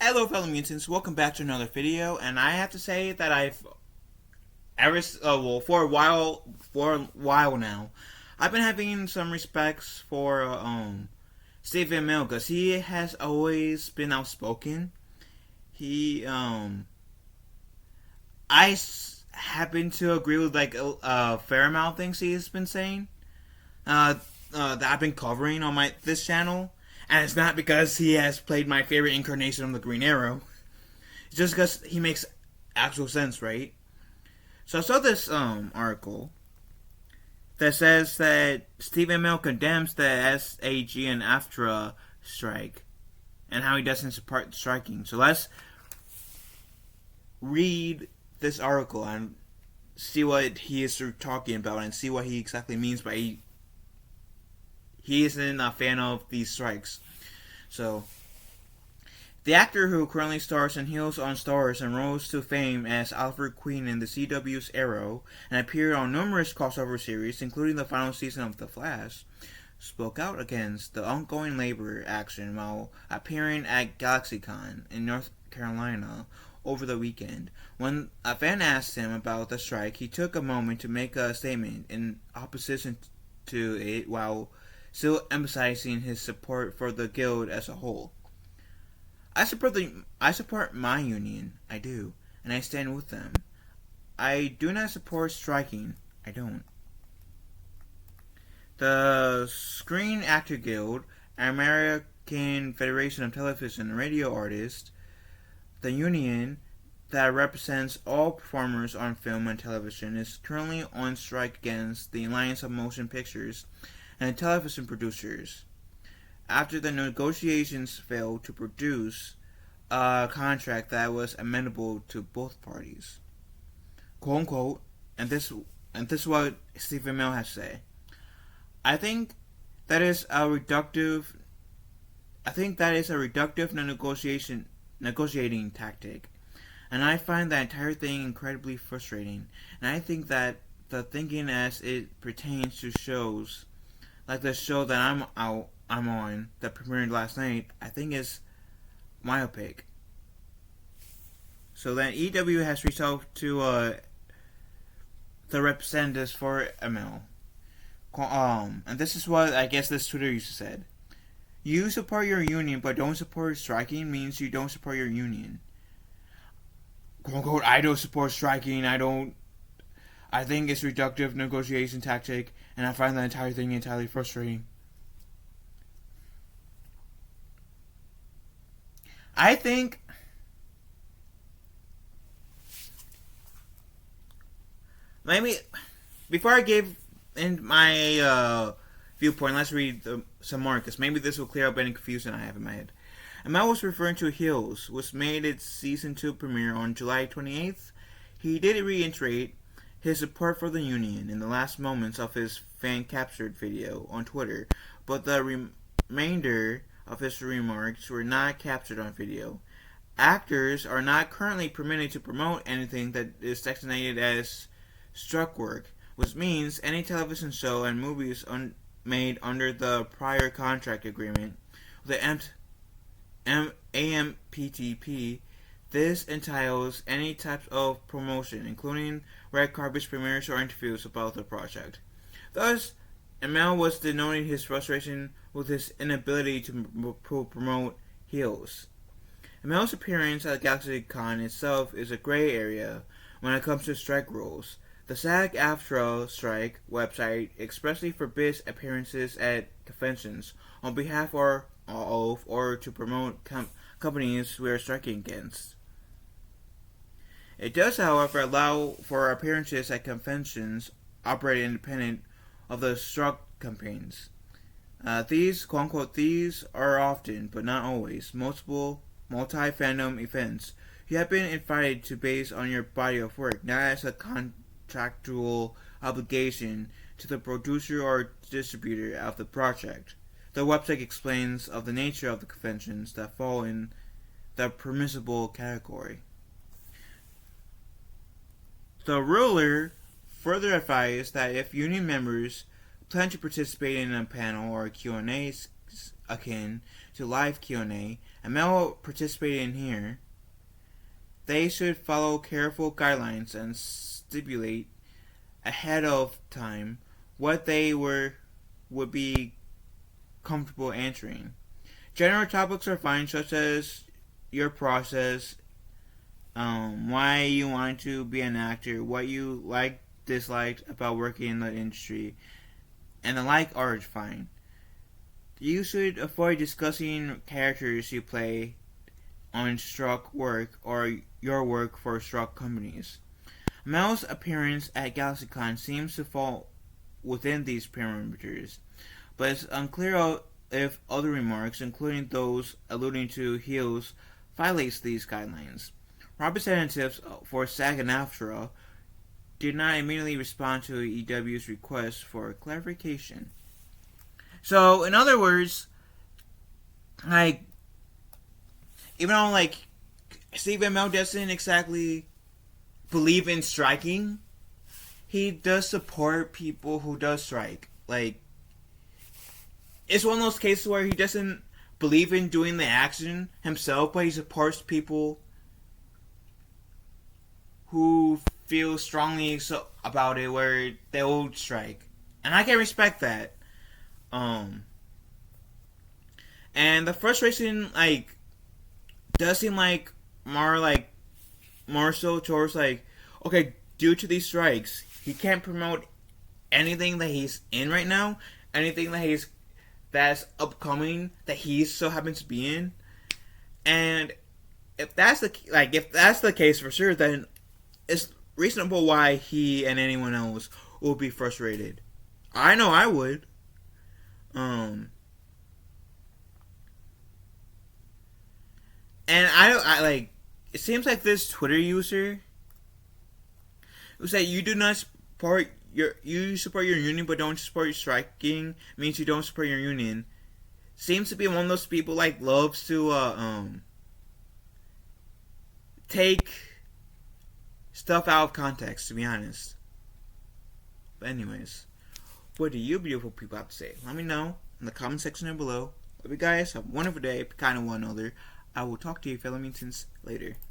Hello fellow mutants, welcome back to another video, and I have to say that for a while now, I've been having some respects for Stephen Amell, because he has always been outspoken. He happen to agree with like a fair amount of things he has been saying, that I've been covering on this channel. And it's not because he has played my favorite incarnation of the Green Arrow. It's just because he makes actual sense, right? So I saw this article that says that Stephen Amell condemns the SAG and AFTRA strike and how he doesn't support striking. So let's read this article and see what he is talking about and see what he exactly means by he isn't a fan of these strikes. So, the actor who currently stars in Heels on Stars and rose to fame as Alfred Queen in the CW's Arrow and appeared on numerous crossover series, including the final season of The Flash, spoke out against the ongoing labor action while appearing at GalaxyCon in North Carolina over the weekend. When a fan asked him about the strike, he took a moment to make a statement in opposition to it while still emphasizing his support for the guild as a whole. I support my union, I do, and I stand with them. I do not support striking, I don't. The Screen Actor Guild, American Federation of Television and Radio Artists, the union that represents all performers on film and television, is currently on strike against the Alliance of Motion Pictures and television producers after the negotiations failed to produce a contract that was amenable to both parties. Quote unquote, and this is what Stephen Amell has to say. I think that is a reductive negotiating tactic, and I find that entire thing incredibly frustrating. And I think that the thinking as it pertains to shows like the show that I'm on that premiered last night, I think is myopic. So then EW has reached out to the representatives for Amell. And this is what I guess this Twitter user said. You support your union but don't support striking means you don't support your union. Quote unquote, I don't support striking, I think it's reductive negotiation tactic, and I find that entire thing entirely frustrating. I think maybe before I give in my viewpoint, let's read some more, because maybe this will clear up any confusion I have in my head. Amell was referring to Heels, which made its season 2 premiere on July 28th. He did reiterate his support for the union in the last moments of his fan-captured video on Twitter, but the remainder of his remarks were not captured on video. Actors are not currently permitted to promote anything that is designated as struck work, which means any television show and movies made under the prior contract agreement with the AMPTP. This entails any type of promotion, including red carpet premieres or interviews about the project. Thus, Amell was denoting his frustration with his inability to promote Heels. Amell's appearance at GalaxyCon itself is a gray area when it comes to strike rules. The SAG-AFTRA strike website expressly forbids appearances at conventions on behalf of or to promote companies we are striking against. It does, however, allow for appearances at conventions operated independent of the struck campaigns. These, quote unquote, these are often, but not always, multi-fandom events you have been invited to based on your body of work, not as a contractual obligation to the producer or distributor of the project. The website explains of the nature of the conventions that fall in the permissible category. The ruler further advised that if union members plan to participate in a panel or a Q&A akin to live Q&A, Amell participated in here. They should follow careful guidelines and stipulate ahead of time what they would be comfortable answering. General topics are fine, such as your process, why you want to be an actor, what you disliked about working in the industry, and the like are fine. You should avoid discussing characters you play on struck work or your work for struck companies. Mel's appearance at GalaxyCon seems to fall within these parameters, but it's unclear if other remarks, including those alluding to heels, violates these guidelines. Representatives for SAG-AFTRA did not immediately respond to EW's request for clarification. So, in other words, even though Stephen Amell doesn't exactly believe in striking, he does support people who does strike. It's one of those cases where he doesn't believe in doing the action himself, but he supports people who feel strongly about it, where they will strike, and I can respect that. And the frustration does seem more so towards okay, due to these strikes, he can't promote anything that he's in right now, anything that's upcoming that he so happens to be in. And if that's the case for sure, then it's reasonable why he and anyone else will be frustrated. I know I would. And I it seems like this Twitter user who said you support your union but don't support your striking means you don't support your union, seems to be one of those people loves to take stuff out of context, to be honest. But anyways, what do you beautiful people have to say? Let me know in the comment section down below. Love you guys. Have a wonderful day. Be kind to one another. I will talk to you fellow mutants later.